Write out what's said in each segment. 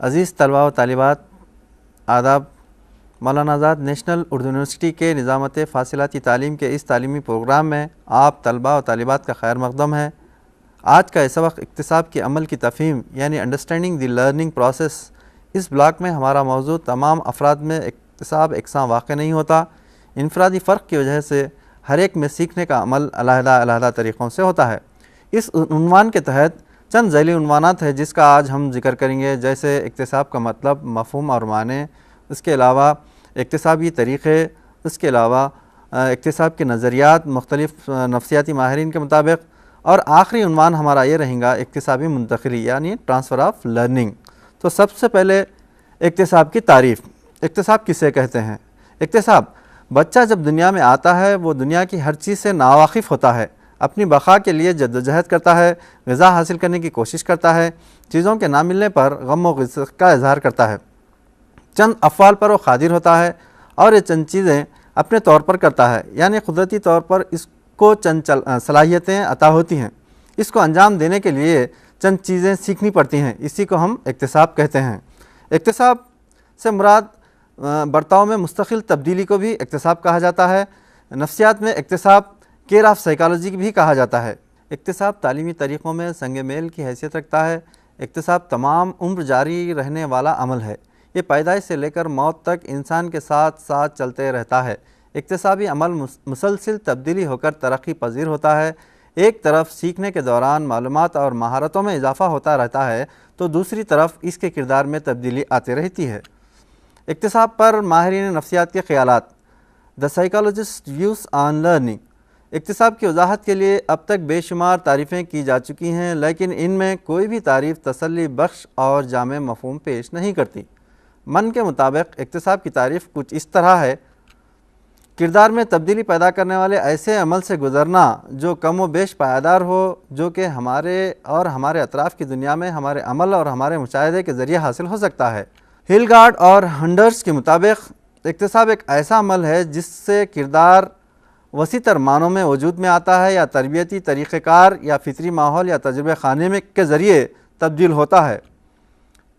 عزیز طلباء و طالبات، آداب۔ مولانا آزاد نیشنل اردو یونیورسٹی کے نظامت فاصلاتی تعلیم کے اس تعلیمی پروگرام میں آپ طلباء و طالبات کا خیر مقدم ہے۔ آج کا یہ سبق اکتساب کے عمل کی تفہیم یعنی انڈرسٹینڈنگ دی لرننگ پروسیس۔ اس بلاک میں ہمارا موضوع تمام افراد میں اکتساب یکساں واقع نہیں ہوتا۔ انفرادی فرق کی وجہ سے ہر ایک میں سیکھنے کا عمل علیحدہ علیحدہ طریقوں سے ہوتا ہے۔ اس عنوان کے تحت چند ذیلی عنوانات ہیں جس کا آج ہم ذکر کریں گے، جیسے اکتساب کا مطلب، مفہوم اور معنی، اس کے علاوہ اکتسابی طریقے، اس کے علاوہ اکتساب کے نظریات مختلف نفسیاتی ماہرین کے مطابق، اور آخری عنوان ہمارا یہ رہیں گا اکتسابی منتقلی یعنی ٹرانسفر آف لرننگ۔ تو سب سے پہلے اکتساب کی تعریف۔ اکتساب کسے کہتے ہیں؟ اکتساب، بچہ جب دنیا میں آتا ہے وہ دنیا کی ہر چیز سے ناواقف ہوتا ہے، اپنی بقا کے لیے جدوجہد کرتا ہے، غذا حاصل کرنے کی کوشش کرتا ہے، چیزوں کے نہ ملنے پر غم و غصے کا اظہار کرتا ہے، چند افعال پر وہ قادر ہوتا ہے اور یہ چند چیزیں اپنے طور پر کرتا ہے، یعنی قدرتی طور پر اس کو چند صلاحیتیں عطا ہوتی ہیں، اس کو انجام دینے کے لیے چند چیزیں سیکھنی پڑتی ہیں، اسی کو ہم اکتساب کہتے ہیں۔ اکتساب سے مراد برتاؤ میں مستقل تبدیلی کو بھی اکتساب کہا جاتا ہے۔ نفسیات میں اکتساب کیئر آف سائیکالوجی بھی کہا جاتا ہے۔ اکتساب تعلیمی طریقوں میں سنگ میل کی حیثیت رکھتا ہے۔ اکتساب تمام عمر جاری رہنے والا عمل ہے، یہ پیدائش سے لے کر موت تک انسان کے ساتھ ساتھ چلتے رہتا ہے۔ اکتسابی عمل مسلسل تبدیلی ہو کر ترقی پذیر ہوتا ہے۔ ایک طرف سیکھنے کے دوران معلومات اور مہارتوں میں اضافہ ہوتا رہتا ہے تو دوسری طرف اس کے کردار میں تبدیلی آتی رہتی ہے۔ اکتساب پر ماہرین نفسیات کے خیالات۔ The psychologist views on learning. اکتساب کی وضاحت کے لیے اب تک بے شمار تعریفیں کی جا چکی ہیں، لیکن ان میں کوئی بھی تعریف تسلی بخش اور جامع مفہوم پیش نہیں کرتی۔ من کے مطابق اکتساب کی تعریف کچھ اس طرح ہے: کردار میں تبدیلی پیدا کرنے والے ایسے عمل سے گزرنا جو کم و بیش پائیدار ہو، جو کہ ہمارے اور ہمارے اطراف کی دنیا میں ہمارے عمل اور ہمارے مشاہدے کے ذریعے حاصل ہو سکتا ہے۔ ہلگارڈ اور ہنڈرس کے مطابق اکتساب ایک ایسا عمل ہے جس سے کردار وسیع تر معنوں میں وجود میں آتا ہے، یا تربیتی طریقہ کار یا فطری ماحول یا تجربہ خانے میں کے ذریعے تبدیل ہوتا ہے۔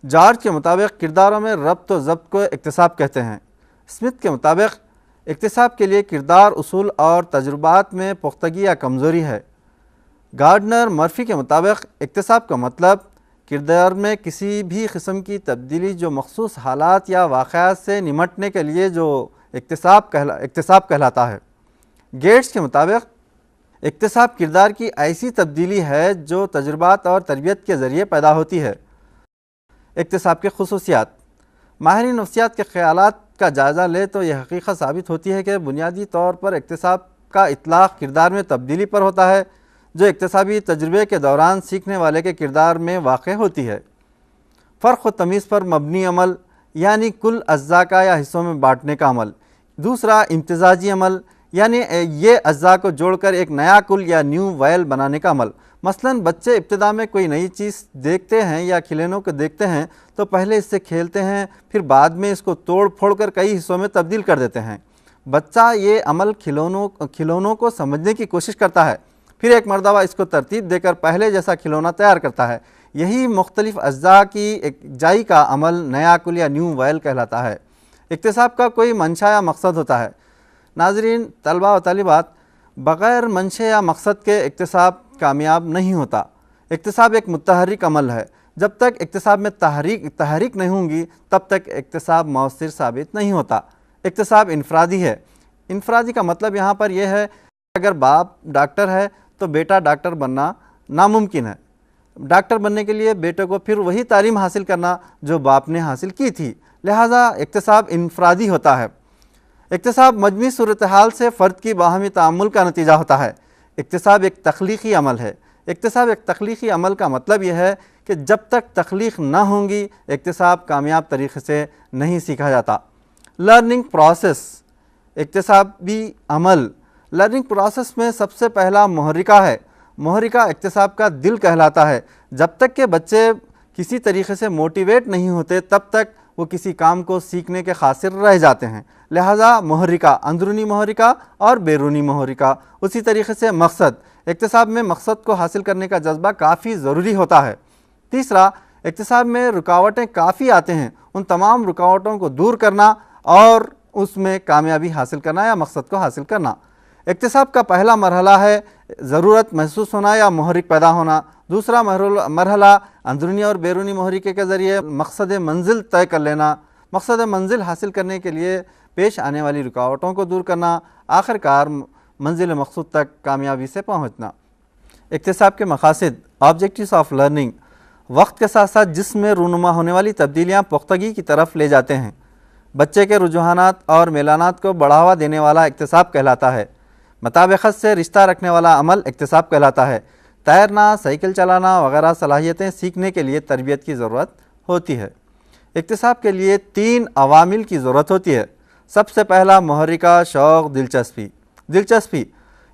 جارج کے مطابق کرداروں میں ربط و ضبط کو اکتساب کہتے ہیں۔ اسمتھ کے مطابق اکتساب کے لیے کردار، اصول اور تجربات میں پختگی یا کمزوری ہے۔ گارڈنر مرفی کے مطابق اکتساب کا مطلب کردار میں کسی بھی قسم کی تبدیلی جو مخصوص حالات یا واقعات سے نمٹنے کے لیے جو اکتساب کہلاتا ہے۔ گیٹس کے مطابق اکتساب کردار کی ایسی تبدیلی ہے جو تجربات اور تربیت کے ذریعے پیدا ہوتی ہے۔ اکتساب کے خصوصیات۔ ماہرین نفسیات کے خیالات کا جائزہ لے تو یہ حقیقت ثابت ہوتی ہے کہ بنیادی طور پر اکتساب کا اطلاق کردار میں تبدیلی پر ہوتا ہے جو اکتسابی تجربے کے دوران سیکھنے والے کے کردار میں واقع ہوتی ہے۔ فرق و تمیز پر مبنی عمل یعنی کل اجزاء کا یا حصوں میں بانٹنے کا عمل۔ دوسرا امتزاجی عمل یعنی یہ اجزاء کو جوڑ کر ایک نیا کل یا نیو وائل بنانے کا عمل۔ مثلاً بچے ابتدا میں کوئی نئی چیز دیکھتے ہیں یا کھلونوں کو دیکھتے ہیں تو پہلے اس سے کھیلتے ہیں، پھر بعد میں اس کو توڑ پھوڑ کر کئی حصوں میں تبدیل کر دیتے ہیں۔ بچہ یہ عمل کھلونوں کو سمجھنے کی کوشش کرتا ہے، پھر ایک مرتبہ اس کو ترتیب دے کر پہلے جیسا کھلونا تیار کرتا ہے۔ یہی مختلف اجزاء کی یکجائی کا عمل نیا کل یا نیو وائل کہلاتا ہے۔ اکتساب کا کوئی منشا یا مقصد ہوتا ہے۔ ناظرین، طلباء و طالبات، بغیر منشا یا مقصد کے اکتساب کامیاب نہیں ہوتا۔ اکتساب ایک متحرک عمل ہے، جب تک اکتساب میں تحریک نہیں ہوں گی تب تک اکتساب مؤثر ثابت نہیں ہوتا۔ اکتساب انفرادی ہے۔ انفرادی کا مطلب یہاں پر یہ ہے کہ اگر باپ ڈاکٹر ہے تو بیٹا ڈاکٹر بننا ناممکن ہے۔ ڈاکٹر بننے کے لیے بیٹے کو پھر وہی تعلیم حاصل کرنا جو باپ نے حاصل کی تھی، لہٰذا اکتساب انفرادی ہوتا ہے۔ اکتساب مجموعی صورتحال سے فرد کی باہمی تعامل کا نتیجہ ہوتا ہے۔ اکتساب ایک تخلیقی عمل ہے۔ اکتساب ایک تخلیقی عمل کا مطلب یہ ہے کہ جب تک تخلیق نہ ہوں گی اکتساب کامیاب طریقے سے نہیں سیکھا جاتا۔ لرننگ پروسیس، اکتسابی عمل۔ لرننگ پروسیس میں سب سے پہلا محرکہ ہے۔ محرکہ اکتساب کا دل کہلاتا ہے۔ جب تک کہ بچے کسی طریقے سے موٹیویٹ نہیں ہوتے تب تک وہ کسی کام کو سیکھنے کے قاصر رہ جاتے ہیں، لہذا محرکہ، اندرونی محرکہ اور بیرونی محرکہ۔ اسی طریقے سے مقصد، اکتساب میں مقصد کو حاصل کرنے کا جذبہ کافی ضروری ہوتا ہے۔ تیسرا، اقتصاد میں رکاوٹیں کافی آتے ہیں، ان تمام رکاوٹوں کو دور کرنا اور اس میں کامیابی حاصل کرنا یا مقصد کو حاصل کرنا۔ اقتصاد کا پہلا مرحلہ ہے ضرورت محسوس ہونا یا محرک پیدا ہونا۔ دوسرا مرحلہ اندرونی اور بیرونی محرکے کے ذریعے مقصد منزل طے کر لینا، مقصد منزل حاصل کرنے کے لیے پیش آنے والی رکاوٹوں کو دور کرنا، آخر کار منزل مقصود تک کامیابی سے پہنچنا۔ اقتصاد کے مقاصد، آبجیکٹیوز آف لرننگ، وقت کے ساتھ ساتھ جسم میں رونما ہونے والی تبدیلیاں پختگی کی طرف لے جاتے ہیں۔ بچے کے رجحانات اور میلانات کو بڑھاوا دینے والا اکتساب کہلاتا ہے۔ مطابقت سے رشتہ رکھنے والا عمل اکتساب کہلاتا ہے۔ تیرنا، سائیکل چلانا وغیرہ صلاحیتیں سیکھنے کے لیے تربیت کی ضرورت ہوتی ہے۔ اکتساب کے لیے 3 عوامل کی ضرورت ہوتی ہے۔ سب سے پہلا محرکہ، شوق، دلچسپی۔ دلچسپی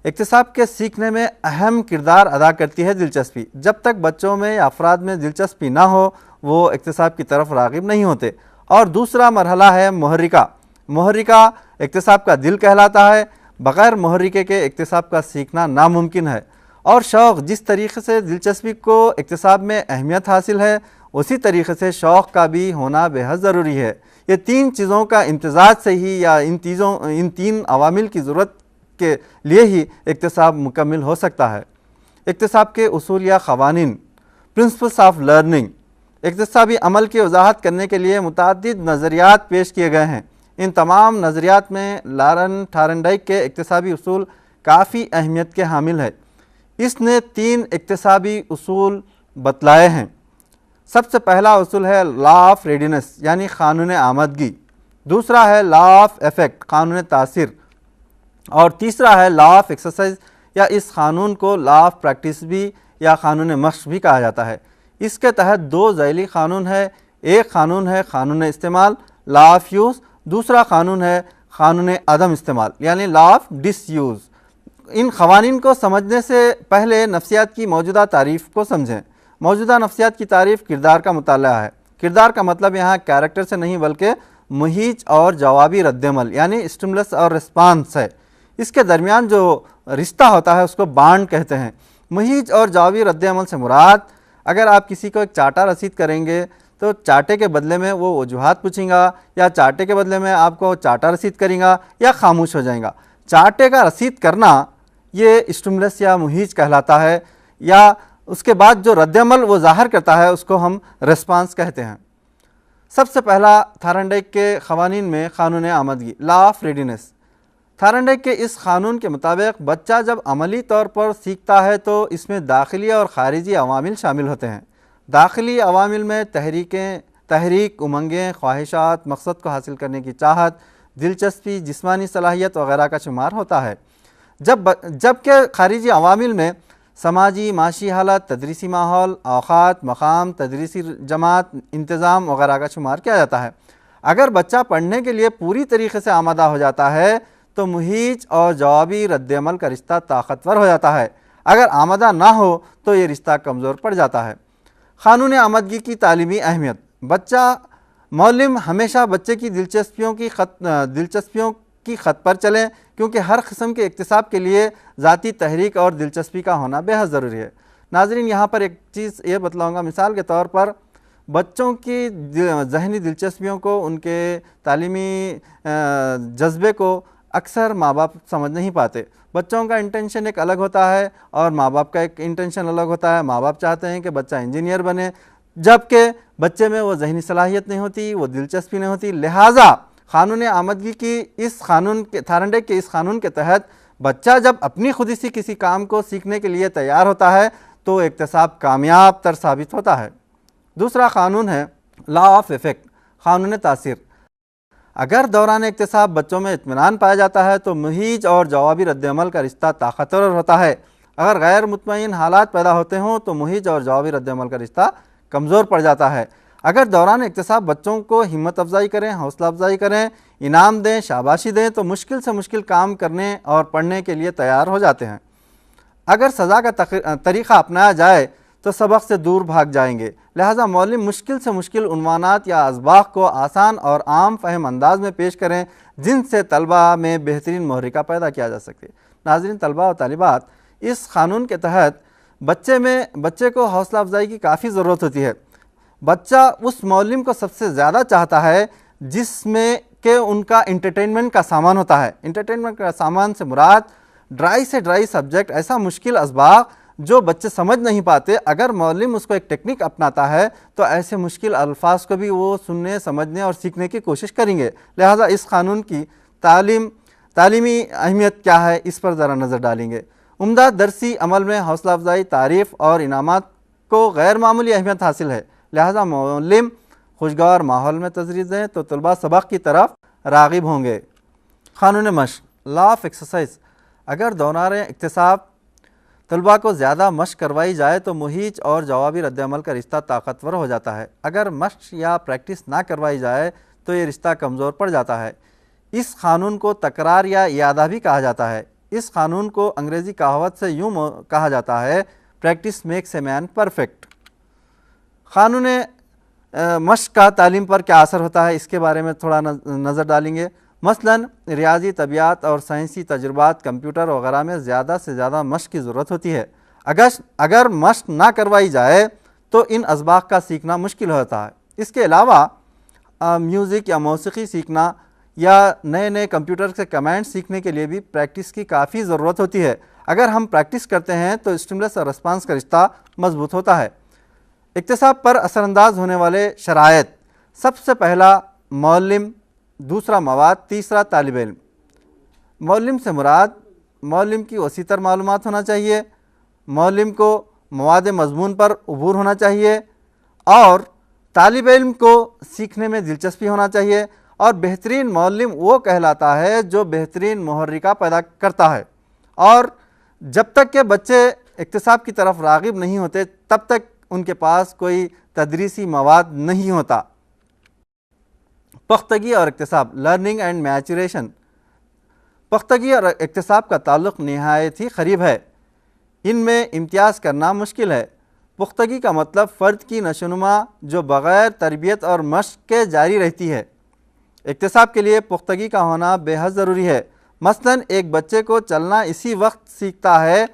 اکتساب کے سیکھنے میں اہم کردار ادا کرتی ہے۔ دلچسپی، جب تک بچوں میں یا افراد میں دلچسپی نہ ہو وہ اکتساب کی طرف راغب نہیں ہوتے۔ اور دوسرا مرحلہ ہے محرکہ۔ محرکہ اکتساب کا دل کہلاتا ہے۔ بغیر محرکے کے اکتساب کا سیکھنا ناممکن ہے۔ اور شوق، جس طریقے سے دلچسپی کو اکتساب میں اہمیت حاصل ہے اسی طریقے سے شوق کا بھی ہونا بے حد ضروری ہے۔ یہ 3 چیزوں کا امتزاج سے ہی یا ان 3 عوامل کی ضرورت کے لیے ہی اکتساب مکمل ہو سکتا ہے۔ اکتساب کے اصول یا قوانین، پرنسپلز آف لرننگ۔ اکتسابی عمل کی وضاحت کرنے کے لیے متعدد نظریات پیش کیے گئے ہیں۔ ان تمام نظریات میں لارن تھارنڈائک کے اکتسابی اصول کافی اہمیت کے حامل ہے۔ اس نے 3 اکتسابی اصول بتلائے ہیں۔ سب سے پہلا اصول ہے لا آف ریڈینس یعنی قانون آمدگی، دوسرا ہے لا آف ایفیکٹ قانون تاثیر، اور تیسرا ہے لا آف ایکسرسائز یا اس قانون کو لا آف پریکٹس بھی یا قانون مشق بھی کہا جاتا ہے۔ اس کے تحت 2 ذیلی قانون ہے۔ ایک قانون ہے قانون استعمال لا آف یوز، دوسرا قانون ہے قانون عدم استعمال یعنی لا آف ڈس یوز۔ ان قوانین کو سمجھنے سے پہلے نفسیات کی موجودہ تعریف کو سمجھیں۔ موجودہ نفسیات کی تعریف کردار کا مطالعہ ہے۔ کردار کا مطلب یہاں کیریکٹر سے نہیں بلکہ مہیج اور جوابی رد عمل یعنی اسٹیمولس اور رسپانس ہے۔ اس کے درمیان جو رشتہ ہوتا ہے اس کو بانڈ کہتے ہیں۔ مہیج اور جوابی رد عمل سے مراد، اگر آپ کسی کو ایک چاٹا رسید کریں گے تو چاٹے کے بدلے میں وہ وجوہات پوچھیں گا، یا چاٹے کے بدلے میں آپ کو چاٹا رسید کریں گا، یا خاموش ہو جائیں گا۔ چاٹے کا رسید کرنا یہ اسٹیمولس یا مہیج کہلاتا ہے، یا اس کے بعد جو رد عمل وہ ظاہر کرتا ہے اس کو ہم ریسپانس کہتے ہیں۔ سب سے پہلا تھارنڈائک کے قوانین میں قانون آمدگی لا آف ریڈینس۔ تھارنڈائک کے اس قانون کے مطابق بچہ جب عملی طور پر سیکھتا ہے تو اس میں داخلی اور خارجی عوامل شامل ہوتے ہیں۔ داخلی عوامل میں تحریک، امنگیں، خواہشات، مقصد کو حاصل کرنے کی چاہت، دلچسپی، جسمانی صلاحیت وغیرہ کا شمار ہوتا ہے، جبکہ خارجی عوامل میں سماجی معاشی حالت، تدریسی ماحول، اوقات، مقام، تدریسی جماعت، انتظام وغیرہ کا شمار کیا جاتا ہے۔ اگر بچہ پڑھنے کے لیے پوری طریقے سے آمادہ ہو جاتا ہے تو مہیج اور جوابی رد عمل کا رشتہ طاقتور ہو جاتا ہے، اگر آمادہ نہ ہو تو یہ رشتہ کمزور پڑ جاتا ہے۔ قانون آمدگی کی تعلیمی اہمیت۔ معلم ہمیشہ بچے کی دلچسپیوں کی خط پر چلیں، کیونکہ ہر قسم کے اکتساب کے لیے ذاتی تحریک اور دلچسپی کا ہونا بے حد ضروری ہے۔ ناظرین، یہاں پر ایک چیز یہ بتلاؤں گا، مثال کے طور پر بچوں کی ذہنی دلچسپیوں کو، ان کے تعلیمی جذبے کو اکثر ماں باپ سمجھ نہیں پاتے۔ بچوں کا انٹینشن ایک الگ ہوتا ہے اور ماں باپ کا ایک انٹینشن الگ ہوتا ہے۔ ماں باپ چاہتے ہیں کہ بچہ انجینئر بنے، جبکہ بچے میں وہ ذہنی صلاحیت نہیں ہوتی، وہ دلچسپی نہیں ہوتی۔ لہٰذا قانون آمدگی کی تھارنڈائک کے اس قانون کے تحت بچہ جب اپنی خودی سے کسی کام کو سیکھنے کے لیے تیار ہوتا ہے تو اکتساب کامیاب تر ثابت ہوتا ہے۔ دوسرا قانون ہے لا آف ایفیکٹ قانون تاثیر۔ اگر دوران اکتساب بچوں میں اطمینان پایا جاتا ہے تو مہیج اور جوابی رد عمل کا رشتہ طاقتور ہوتا ہے۔ اگر غیر مطمئن حالات پیدا ہوتے ہوں تو مہیج اور جوابی رد عمل کا رشتہ کمزور پڑ جاتا ہے۔ اگر دوران اکتساب بچوں کو ہمت افزائی کریں، حوصلہ افزائی کریں، انعام دیں، شاباشی دیں تو مشکل سے مشکل کام کرنے اور پڑھنے کے لیے تیار ہو جاتے ہیں۔ اگر سزا کا طریقہ اپنایا جائے تو سبق سے دور بھاگ جائیں گے۔ لہٰذا معلم مشکل سے مشکل عنوانات یا اسباق کو آسان اور عام فہم انداز میں پیش کریں جن سے طلبہ میں بہترین محرکہ پیدا کیا جا سکے۔ ناظرین، طلبہ و طالبات، اس قانون کے تحت بچے کو حوصلہ افزائی کی کافی ضرورت ہوتی ہے۔ بچہ اس معلم کو سب سے زیادہ چاہتا ہے جس میں کہ ان کا انٹرٹینمنٹ کا سامان ہوتا ہے۔ انٹرٹینمنٹ کا سامان سے مراد ڈرائی سے ڈرائی سبجیکٹ، ایسا مشکل اسباق جو بچے سمجھ نہیں پاتے، اگر معلم اس کو ایک ٹیکنیک اپناتا ہے تو ایسے مشکل الفاظ کو بھی وہ سننے، سمجھنے اور سیکھنے کی کوشش کریں گے۔ لہٰذا اس قانون کی تعلیمی اہمیت کیا ہے، اس پر ذرا نظر ڈالیں گے۔ عمدہ درسی عمل میں حوصلہ افزائی، تعریف اور انعامات کو غیر معمولی اہمیت حاصل ہے، لہٰذا معلم خوشگوار ماحول میں تدریس دیں تو طلباء سبق کی طرف راغب ہوں گے۔ قانون مشق، لا آف ایکسرسائز، اگر دوران اکتساب طلباء کو زیادہ مشق کروائی جائے تو محیط اور جوابی رد عمل کا رشتہ طاقتور ہو جاتا ہے، اگر مشق یا پریکٹس نہ کروائی جائے تو یہ رشتہ کمزور پڑ جاتا ہے۔ اس قانون کو تکرار یا اعادہ بھی کہا جاتا ہے۔ اس قانون کو انگریزی کہاوت سے یوں کہا جاتا ہے، practice makes a man perfect. قانون مشق کا تعلیم پر کیا اثر ہوتا ہے، اس کے بارے میں تھوڑا نظر ڈالیں گے۔ مثلاً ریاضی، طبیعت اور سائنسی تجربات، کمپیوٹر وغیرہ میں زیادہ سے زیادہ مشق کی ضرورت ہوتی ہے۔ اگر مشق نہ کروائی جائے تو ان اسباق کا سیکھنا مشکل ہوتا ہے۔ اس کے علاوہ میوزک یا موسیقی سیکھنا یا نئے نئے کمپیوٹر سے کمانڈ سیکھنے کے لیے بھی پریکٹس کی کافی ضرورت ہوتی ہے۔ اگر ہم پریکٹس کرتے ہیں تو اسٹیمولس اور رسپانس کا رشتہ مضبوط ہوتا ہے۔ اکتساب پر اثر انداز ہونے والے شرائط، سب سے پہلا معلم، دوسرا مواد، تیسرا طالب علم۔ معلم سے مراد معلم کی وسیع تر معلومات ہونا چاہیے، معلم کو مواد مضمون پر عبور ہونا چاہیے، اور طالب علم کو سیکھنے میں دلچسپی ہونا چاہیے، اور بہترین معلم وہ کہلاتا ہے جو بہترین محرکہ پیدا کرتا ہے۔ اور جب تک کہ بچے اکتساب کی طرف راغب نہیں ہوتے تب تک ان کے پاس کوئی تدریسی مواد نہیں ہوتا۔ پختگی اور اکتساب، لرننگ اینڈ میچوریشن۔ پختگی اور اکتساب کا تعلق نہایت ہی قریب ہے، ان میں امتیاز کرنا مشکل ہے۔ پختگی کا مطلب فرد کی نشوونما جو بغیر تربیت اور مشق کے جاری رہتی ہے۔ اکتساب کے لیے پختگی کا ہونا بے حد ضروری ہے۔ مثلاً ایک بچے کو چلنا اسی وقت سیکھتا ہے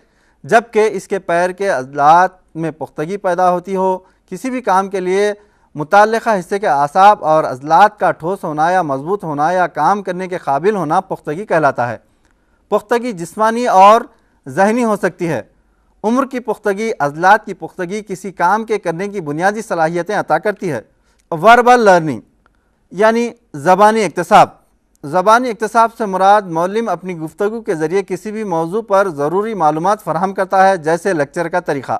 جب کہ اس کے پیر کے عضلات میں پختگی پیدا ہوتی ہو۔ کسی بھی کام کے لیے متعلقہ حصے کے اعصاب اور عضلات کا ٹھوس ہونا یا مضبوط ہونا یا کام کرنے کے قابل ہونا پختگی کہلاتا ہے۔ پختگی جسمانی اور ذہنی ہو سکتی ہے۔ عمر کی پختگی، عضلات کی پختگی کسی کام کے کرنے کی بنیادی صلاحیتیں عطا کرتی ہے۔ وربل لرننگ یعنی زبانی اکتساب۔ زبانی اکتساب سے مراد معلم اپنی گفتگو کے ذریعے کسی بھی موضوع پر ضروری معلومات فراہم کرتا ہے، جیسے لیکچر کا طریقہ۔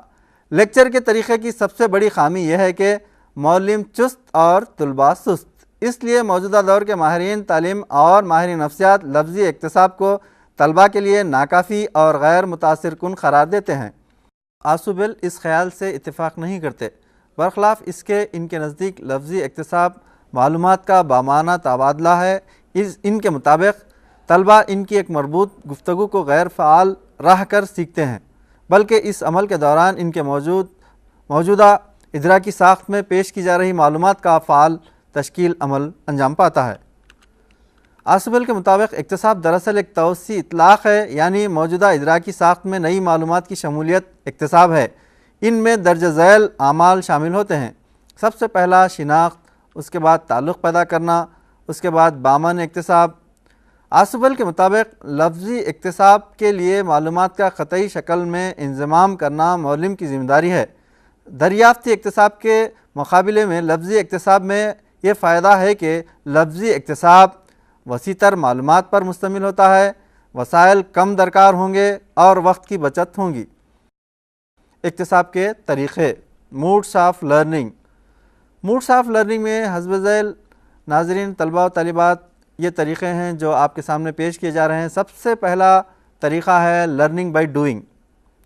لیکچر کے طریقے کی سب سے بڑی خامی یہ ہے کہ معلم چست اور طلباء سست، اس لیے موجودہ دور کے ماہرین تعلیم اور ماہرین نفسیات لفظی اکتساب کو طلباء کے لیے ناکافی اور غیر متاثر کن قرار دیتے ہیں۔ آسوبل اس خیال سے اتفاق نہیں کرتے، برخلاف اس کے ان کے نزدیک لفظی اکتساب معلومات کا بامعنی تبادلہ ہے۔ ان کے مطابق طلباء ان کی ایک مربوط گفتگو کو غیر فعال رہ کر سیکھتے ہیں، بلکہ اس عمل کے دوران ان کے موجودہ ادراکی ساخت میں پیش کی جا رہی معلومات کا فعال تشکیل عمل انجام پاتا ہے۔ آسوبل کے مطابق اکتساب دراصل ایک توسیعی اطلاق ہے، یعنی موجودہ ادراکی ساخت میں نئی معلومات کی شمولیت اکتساب ہے۔ ان میں درج ذیل اعمال شامل ہوتے ہیں۔ سب سے پہلا شناخت، اس کے بعد تعلق پیدا کرنا، اس کے بعد بامعنی اکتساب۔ آسوبل کے مطابق لفظی اکتساب کے لیے معلومات کا قطعی شکل میں انضمام کرنا معلم کی ذمہ داری ہے۔ دریافتی اکتساب کے مقابلے میں لفظی اکتساب میں یہ فائدہ ہے کہ لفظی اکتساب وسیع تر معلومات پر مشتمل ہوتا ہے، وسائل کم درکار ہوں گے اور وقت کی بچت ہوگی۔ اکتساب کے طریقے، modes of learning. Modes of learning میں حسب ذیل ناظرین، طلباء و طالبات، یہ طریقے ہیں جو آپ کے سامنے پیش کیے جا رہے ہیں۔ سب سے پہلا طریقہ ہے لرننگ بائی ڈوئنگ،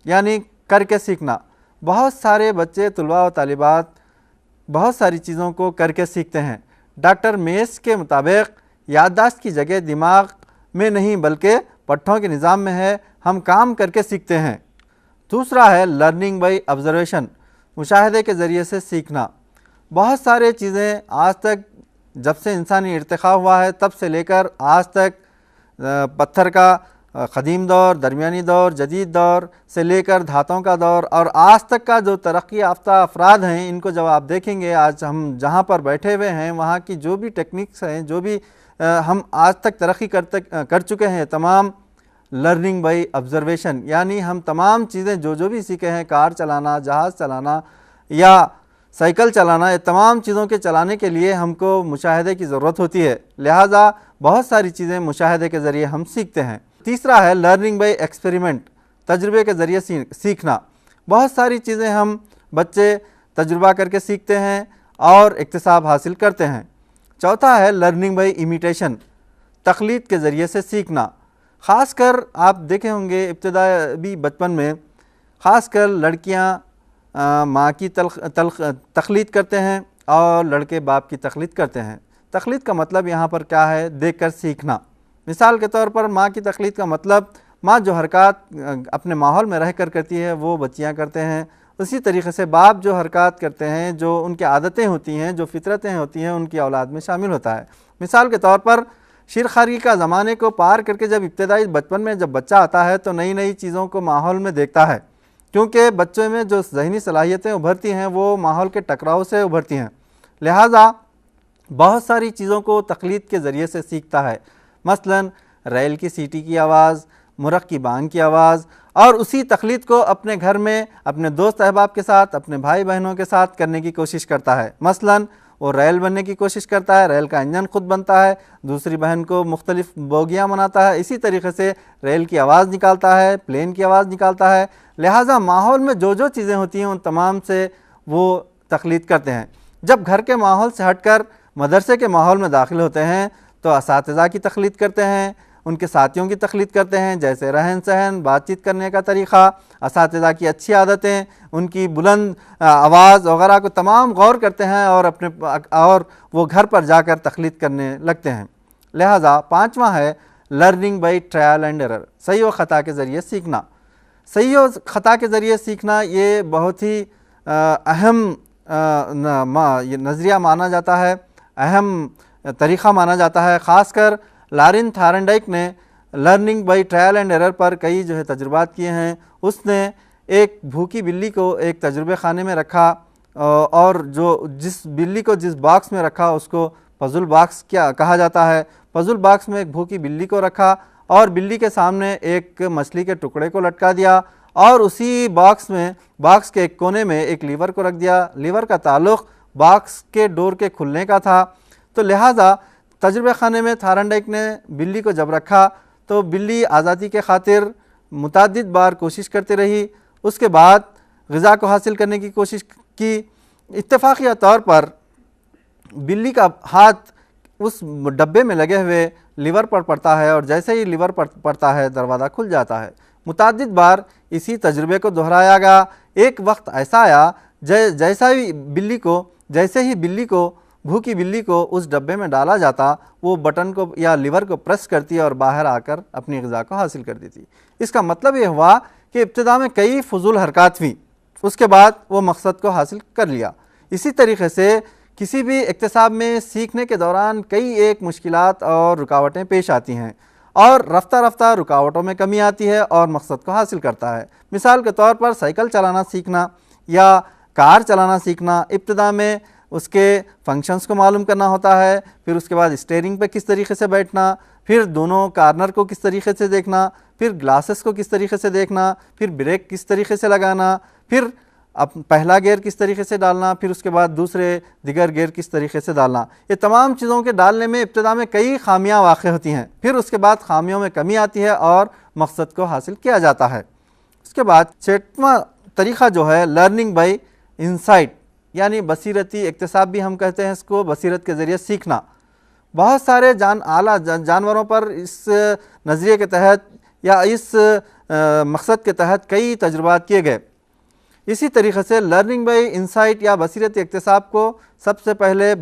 یعنی کر کے سیکھنا۔ بہت سارے بچے، طلباء و طالبات بہت ساری چیزوں کو کر کے سیکھتے ہیں۔ ڈاکٹر میس کے مطابق یادداشت کی جگہ دماغ میں نہیں بلکہ پٹھوں کے نظام میں ہے، ہم کام کر کے سیکھتے ہیں۔ دوسرا ہے لرننگ بائی آبزرویشن، مشاہدے کے ذریعے سے سیکھنا۔ بہت سارے چیزیں آج تک جب سے انسانی ارتقاء ہوا ہے تب سے لے کر آج تک پتھر کا قدیم دور، درمیانی دور، جدید دور سے لے کر دھاتوں کا دور اور آج تک کا جو ترقی یافتہ افراد ہیں، ان کو جب آپ دیکھیں گے، آج ہم جہاں پر بیٹھے ہوئے ہیں وہاں کی جو بھی ٹیکنیکس ہیں، جو بھی ہم آج تک ترقی کر چکے ہیں، تمام لرننگ بائی آبزرویشن، یعنی ہم تمام چیزیں جو بھی سیکھے ہیں، کار چلانا، جہاز چلانا یا سائیکل چلانا، یہ تمام چیزوں کے چلانے کے لیے ہم کو مشاہدے کی ضرورت ہوتی ہے، لہٰذا بہت ساری چیزیں مشاہدے کے ذریعے ہم سیکھتے ہیں۔ تیسرا ہے لرننگ بائی ایکسپیریمنٹ، تجربے کے ذریعے سیکھنا۔ بہت ساری چیزیں ہم بچے تجربہ کر کے سیکھتے ہیں اور اکتساب حاصل کرتے ہیں۔ چوتھا ہے لرننگ بائی امیٹیشن، تقلید کے ذریعے سے سیکھنا۔ خاص کر آپ دیکھے ہوں گے ابتدائی بچپن میں خاص کر لڑکیاں ماں کی تقلید کرتے ہیں اور لڑکے باپ کی تقلید کرتے ہیں۔ تقلید کا مطلب یہاں پر کیا ہے؟ دیکھ کر سیکھنا۔ مثال کے طور پر ماں کی تقلید کا مطلب ماں جو حرکات اپنے ماحول میں رہ کر کرتی ہے وہ بچیاں کرتے ہیں، اسی طریقے سے باپ جو حرکات کرتے ہیں، جو ان کی عادتیں ہوتی ہیں، جو فطرتیں ہوتی ہیں، ان کی اولاد میں شامل ہوتا ہے۔ مثال کے طور پر شیرخواری کا زمانے کو پار کر کے جب ابتدائی بچپن میں جب بچہ آتا ہے تو نئی نئی چیزوں کو ماحول میں دیکھتا ہے، کیونکہ بچوں میں جو ذہنی صلاحیتیں ابھرتی ہیں وہ ماحول کے ٹکراؤ سے ابھرتی ہیں، لہٰذا بہت ساری چیزوں کو تقلید کے ذریعے سے سیکھتا ہے۔ مثلاً ریل کی سیٹی کی آواز، مرغ کی بانگ کی آواز، اور اسی تقلید کو اپنے گھر میں اپنے دوست احباب کے ساتھ، اپنے بھائی بہنوں کے ساتھ کرنے کی کوشش کرتا ہے۔ مثلاً وہ ریل بننے کی کوشش کرتا ہے، ریل کا انجن خود بنتا ہے، دوسری بہن کو مختلف بوگیاں بناتا ہے، اسی طریقے سے ریل کی آواز نکالتا ہے، پلین کی آواز نکالتا ہے، لہٰذا ماحول میں جو چیزیں ہوتی ہیں ان تمام سے وہ تقلید کرتے ہیں۔ جب گھر کے ماحول سے ہٹ کر مدرسے کے ماحول میں داخل ہوتے ہیں تو اساتذہ کی تقلید کرتے ہیں، ان کے ساتھیوں کی تقلید کرتے ہیں، جیسے رہن سہن، بات چیت کرنے کا طریقہ، اساتذہ کی اچھی عادتیں، ان کی بلند آواز وغیرہ کو تمام غور کرتے ہیں اور وہ گھر پر جا کر تقلید کرنے لگتے ہیں۔ لہٰذا پانچواں ہے learning by trial and error, صحیح و خطا کے ذریعے سیکھنا۔ صحیح و خطا کے ذریعے سیکھنا یہ بہت ہی اہم نظریہ مانا جاتا ہے، اہم طریقہ مانا جاتا ہے۔ خاص کر لارن تھارنڈائک نے learning by trial and error پر کئی تجربات کیے ہیں۔ اس نے ایک بھوکی بلی کو ایک تجربے خانے میں رکھا اور جس بلی کو جس باکس میں رکھا اس کو پزل باکس کہا جاتا ہے۔ پزل باکس میں ایک بھوکی بلی کو رکھا اور بلی کے سامنے ایک مچھلی کے ٹکڑے کو لٹکا دیا اور اسی باکس کے ایک کونے میں ایک لیور کو رکھ دیا۔ لیور کا تعلق باکس کے ڈور کے کھلنے کا تھا، تو لہٰذا تجربے خانے میں تھارنڈائک نے بلی کو جب رکھا تو بلی آزادی کے خاطر متعدد بار کوشش کرتی رہی، اس کے بعد غذا کو حاصل کرنے کی کوشش کی۔ اتفاقیہ طور پر بلی کا ہاتھ اس ڈبے میں لگے ہوئے لیور پر پڑتا ہے اور جیسے ہی لیور پر پڑتا ہے دروازہ کھل جاتا ہے۔ متعدد بار اسی تجربے کو دہرایا گیا۔ ایک وقت ایسا آیا جیسے ہی بلی کو بھوکی بلی کو اس ڈبے میں ڈالا جاتا، وہ بٹن کو یا لیور کو پریس کرتی اور باہر آ کر اپنی غذا کو حاصل کر دیتی۔ اس کا مطلب یہ ہوا کہ ابتدا میں کئی فضول حرکات ہوئیں، اس کے بعد وہ مقصد کو حاصل کر لیا۔ اسی طریقے سے کسی بھی اکتساب میں سیکھنے کے دوران کئی ایک مشکلات اور رکاوٹیں پیش آتی ہیں اور رفتہ رفتہ رکاوٹوں میں کمی آتی ہے اور مقصد کو حاصل کرتا ہے۔ مثال کے طور پر سائیکل چلانا سیکھنا یا کار چلانا سیکھنا، ابتدا میں اس کے فنکشنز کو معلوم کرنا ہوتا ہے، پھر اس کے بعد اسٹیئرنگ پہ کس طریقے سے بیٹھنا، پھر دونوں کارنر کو کس طریقے سے دیکھنا، پھر گلاسز کو کس طریقے سے دیکھنا، پھر بریک کس طریقے سے لگانا، پھر پہلا گیئر کس طریقے سے ڈالنا، پھر اس کے بعد دیگر گیئر کس طریقے سے ڈالنا۔ یہ تمام چیزوں کے ڈالنے میں ابتدا میں کئی خامیاں واقع ہوتی ہیں، پھر اس کے بعد خامیوں میں کمی آتی ہے اور مقصد کو حاصل کیا جاتا ہے۔ اس کے بعد چھٹواں طریقہ جو ہے لرننگ بائی انسائٹ، یعنی بصیرتی اکتساب بھی ہم کہتے ہیں اس کو، بصیرت کے ذریعے سیکھنا۔ بہت سارے اعلیٰ جانوروں پر اس نظریے کے تحت یا اس مقصد کے تحت کئی تجربات کیے گئے۔ اسی طریقے سے لرننگ بائی انسائٹ یا بصیرتی اکتساب کو سب سے پہلے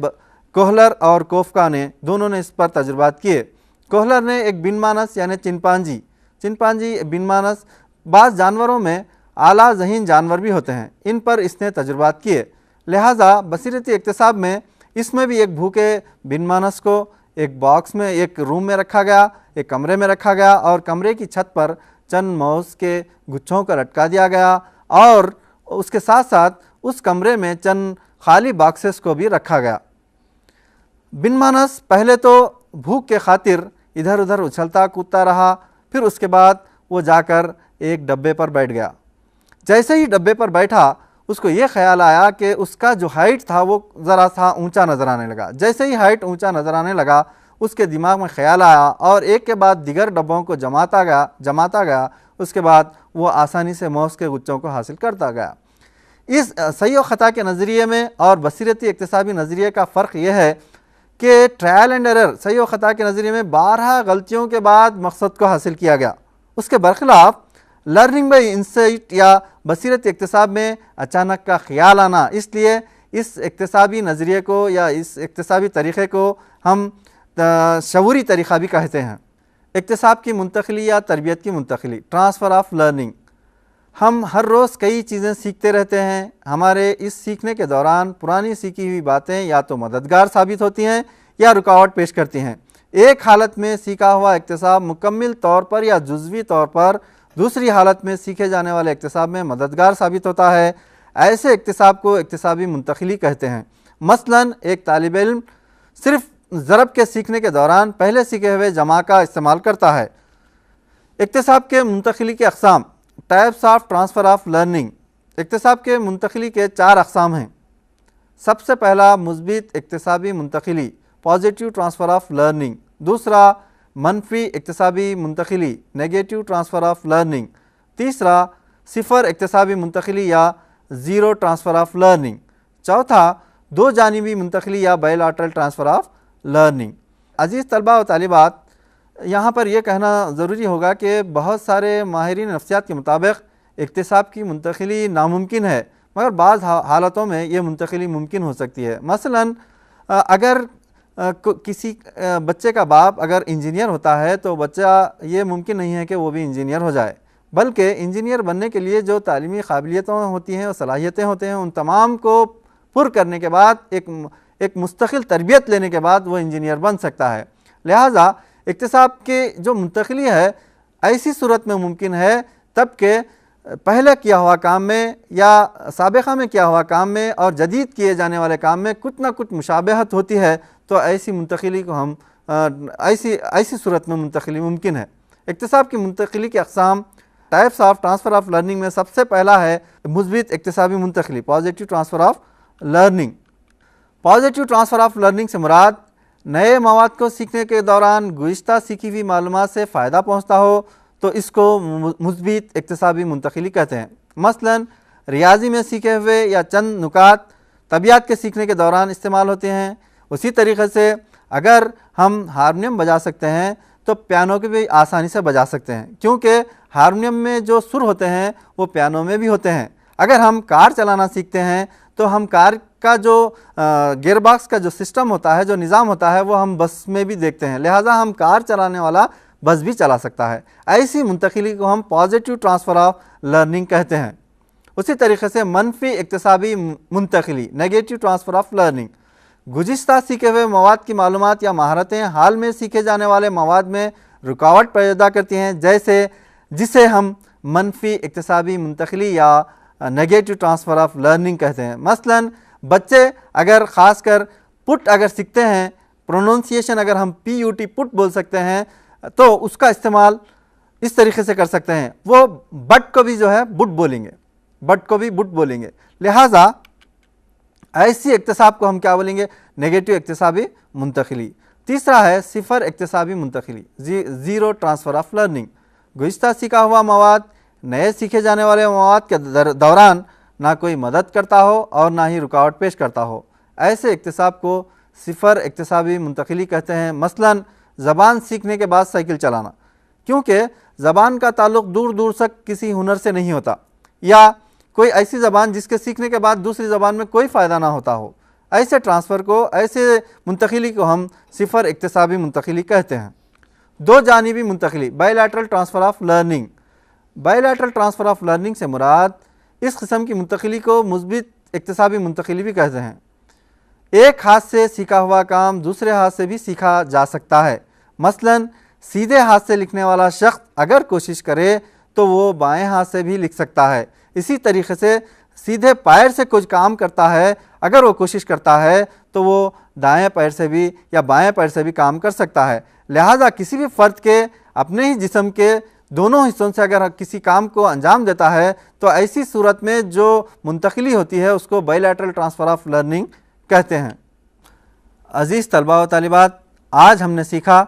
کوہلر اور کوفکا نے دونوں نے اس پر تجربات کیے۔ کوہلر نے ایک بن مانس یعنی چمپانزی بن مانس، بعض جانوروں میں اعلیٰ ذہین جانور بھی ہوتے ہیں، ان پر اس نے تجربات کیے، لہٰذا بصیرتی اکتساب میں اس میں بھی ایک بھوکے بن مانس کو ایک باکس میں، ایک روم میں رکھا گیا، ایک کمرے میں رکھا گیا، اور کمرے کی چھت پر چند ماؤس کے گچھوں کو لٹکا دیا گیا، اور اس کے ساتھ ساتھ اس کمرے میں چند خالی باکسز کو بھی رکھا گیا۔ بن مانس پہلے تو بھوک کے خاطر ادھر ادھر اچھلتا کودتا رہا، پھر اس کے بعد وہ جا کر ایک ڈبے پر بیٹھ گیا۔ جیسے ہی ڈبے پر بیٹھا اس کو یہ خیال آیا کہ اس کا جو ہائٹ تھا وہ ذرا سا اونچا نظر آنے لگا۔ جیسے ہی ہائٹ اونچا نظر آنے لگا اس کے دماغ میں خیال آیا، اور ایک کے بعد دیگر ڈبوں کو جماتا گیا، اس کے بعد وہ آسانی سے ماؤس کے گچھوں کو حاصل کرتا گیا۔ اس صحیح و خطا کے نظریے میں اور بصیرتی اکتسابی نظریے کا فرق یہ ہے کہ ٹرائل اینڈ ایرر صحیح و خطا کے نظریے میں 12 غلطیوں کے بعد مقصد کو حاصل کیا گیا، اس کے برخلاف لرننگ بائی انسائٹ یا بصیرت اکتساب میں اچانک کا خیال آنا۔ اس لیے اس اکتسابی نظریے کو یا اس اکتسابی طریقے کو ہم شعوری طریقہ بھی کہتے ہیں۔ اکتساب کی منتقلی یا تربیت کی منتقلی، ٹرانسفر آف لرننگ۔ ہم ہر روز کئی چیزیں سیکھتے رہتے ہیں، ہمارے اس سیکھنے کے دوران پرانی سیکھی ہوئی باتیں یا تو مددگار ثابت ہوتی ہیں یا رکاوٹ پیش کرتی ہیں۔ ایک حالت میں سیکھا ہوا اکتساب مکمل طور پر یا جزوی طور پر دوسری حالت میں سیکھے جانے والے اکتساب میں مددگار ثابت ہوتا ہے۔ ایسے اکتساب کو اکتسابی منتقلی کہتے ہیں۔ مثلاً ایک طالب علم صرف ضرب کے سیکھنے کے دوران پہلے سیکھے ہوئے جمع کا استعمال کرتا ہے۔ اکتساب کے منتقلی کے اقسام، types of transfer of learning. اکتساب کے منتقلی کے 4 اقسام ہیں۔ سب سے پہلا مثبت اکتسابی منتقلی، پازیٹیو ٹرانسفر آف لرننگ۔ دوسرا منفی اکتسابی منتقلی، نیگیٹو ٹرانسفر آف لرننگ۔ تیسرا صفر اکتسابی منتقلی یا زیرو ٹرانسفر آف لرننگ۔ چوتھا 2 جانبی منتقلی یا بائیلیٹرل ٹرانسفر آف لرننگ۔ عزیز طلباء و طالبات، یہاں پر یہ کہنا ضروری ہوگا کہ بہت سارے ماہرین نفسیات کے مطابق اکتساب کی منتقلی ناممکن ہے، مگر بعض حالتوں میں یہ منتقلی ممکن ہو سکتی ہے۔ مثلاً اگر کسی بچے کا باپ اگر انجینئر ہوتا ہے تو بچہ یہ ممکن نہیں ہے کہ وہ بھی انجینئر ہو جائے، بلکہ انجینئر بننے کے لیے جو تعلیمی قابلیتیں ہوتی ہیں اور صلاحیتیں ہوتے ہیں ان تمام کو پر کرنے کے بعد ایک مستقل تربیت لینے کے بعد وہ انجینئر بن سکتا ہے۔ لہٰذا اکتساب کی جو منتقلی ہے ایسی صورت میں ممکن ہے تب کہ پہلے کیا ہوا کام میں یا سابقہ میں کیا ہوا کام میں اور جدید کیے جانے والے کام میں کچھ نہ کچھ مشابہت ہوتی ہے، تو ایسی منتقلی کو ہم ایسی صورت میں منتقلی ممکن ہے۔ اکتساب کی منتقلی کے اقسام، types of transfer of learning میں سب سے پہلا ہے مثبت اکتسابی منتقلی، positive transfer of learning. Positive transfer of learning سے مراد نئے مواد کو سیکھنے کے دوران گزشتہ سیکھی ہوئی معلومات سے فائدہ پہنچتا ہو تو اس کو مثبت اکتسابی منتقلی کہتے ہیں۔ مثلاً ریاضی میں سیکھے ہوئے یا چند نکات طبیعت کے سیکھنے کے دوران استعمال ہوتے ہیں۔ اسی طریقے سے اگر ہم ہارمونیم بجا سکتے ہیں تو پیانو کو بھی آسانی سے بجا سکتے ہیں، کیونکہ ہارمونیم میں جو سر ہوتے ہیں وہ پیانو میں بھی ہوتے ہیں۔ اگر ہم کار چلانا سیکھتے ہیں تو ہم کار کا جو گیئر باکس کا جو سسٹم ہوتا ہے، جو نظام ہوتا ہے، وہ ہم بس میں بھی دیکھتے ہیں، لہٰذا ہم کار چلانے والا بس بھی چلا سکتا ہے۔ ایسی منتقلی کو ہم پازیٹیو ٹرانسفر آف لرننگ کہتے ہیں۔ اسی طریقے سے منفی اکتسابی منتقلی، نیگیٹو ٹرانسفر آف لرننگ، گزشتہ سیکھے ہوئے مواد کی معلومات یا مہارتیں حال میں سیکھے جانے والے مواد میں رکاوٹ پیدا کرتی ہیں، جسے ہم منفی اکتسابی منتقلی یا نیگیٹو ٹرانسفر آف لرننگ کہتے ہیں۔ مثلاً بچے اگر خاص کر پٹ اگر سیکھتے ہیں، پروننسیشن اگر ہم PUT پٹ بول سکتے ہیں، تو اس کا استعمال اس طریقے سے کر سکتے ہیں، وہ بٹ کو بھی جو ہے بٹ بولیں گے، بٹ کو بھی بٹ بولیں گے، لہٰذا ایسی اکتساب کو ہم کیا بولیں گے؟ نیگیٹو اکتسابی منتقلی۔ تیسرا ہے صفر اکتسابی منتقلی، زیرو ٹرانسفر آف لرننگ، گزشتہ سیکھا ہوا مواد نئے سیکھے جانے والے مواد کے دوران نہ کوئی مدد کرتا ہو اور نہ ہی رکاوٹ پیش کرتا ہو۔ ایسے اکتساب کو صفر اکتسابی منتقلی کہتے ہیں۔ مثلاً زبان سیکھنے کے بعد سائیکل چلانا، کیونکہ زبان کا تعلق دور دور تک کسی ہنر سے نہیں ہوتا، یا کوئی ایسی زبان جس کے سیکھنے کے بعد دوسری زبان میں کوئی فائدہ نہ ہوتا ہو، ایسے ٹرانسفر کو، ایسے منتقلی کو ہم صفر اکتسابی منتقلی کہتے ہیں۔ 2 جانبی منتقلی، bilateral transfer of learning. Bilateral transfer of learning سے مراد اس قسم کی منتقلی کو مثبت اکتسابی منتقلی بھی کہتے ہیں۔ ایک ہاتھ سے سیکھا ہوا کام دوسرے ہاتھ سے بھی سیکھا جا سکتا ہے۔ مثلاً سیدھے ہاتھ سے لکھنے والا شخص اگر کوشش کرے تو وہ بائیں ہاتھ سے بھی لکھ سکتا ہے۔ اسی طریقے سے سیدھے پیر سے کچھ کام کرتا ہے، اگر وہ کوشش کرتا ہے تو وہ دائیں پیر سے بھی یا بائیں پیر سے بھی کام کر سکتا ہے۔ لہٰذا کسی بھی فرد کے اپنے ہی جسم کے دونوں حصوں سے اگر کسی کام کو انجام دیتا ہے تو ایسی صورت میں جو منتقلی ہوتی ہے اس کو by lateral transfer of learning کہتے ہیں۔ عزیز طلباء و طالبات، آج ہم نے سیکھا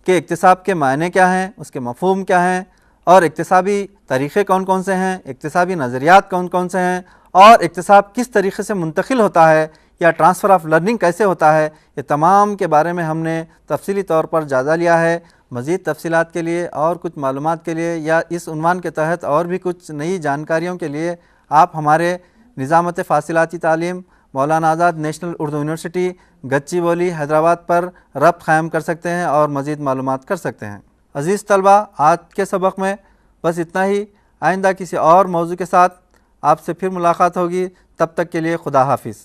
کہ اکتساب کے معنی کیا ہیں، اس کے مفہوم کیا ہیں، اور اکتسابی طریقے کون کون سے ہیں، اکتسابی نظریات کون کون سے ہیں، اور اکتساب کس طریقے سے منتقل ہوتا ہے یا ٹرانسفر آف لرننگ کیسے ہوتا ہے، یہ تمام کے بارے میں ہم نے تفصیلی طور پر جائزہ لیا ہے۔ مزید تفصیلات کے لیے اور کچھ معلومات کے لیے یا اس عنوان کے تحت اور بھی کچھ نئی جانکاریوں کے لیے آپ ہمارے نظامت فاصلاتی تعلیم مولانا آزاد نیشنل اردو یونیورسٹی گچی بولی حیدرآباد پر رابط قائم کر سکتے ہیں اور مزید معلومات کر سکتے ہیں۔ عزیز طلبہ، آج کے سبق میں بس اتنا ہی۔ آئندہ کسی اور موضوع کے ساتھ آپ سے پھر ملاقات ہوگی، تب تک کے لیے خدا حافظ۔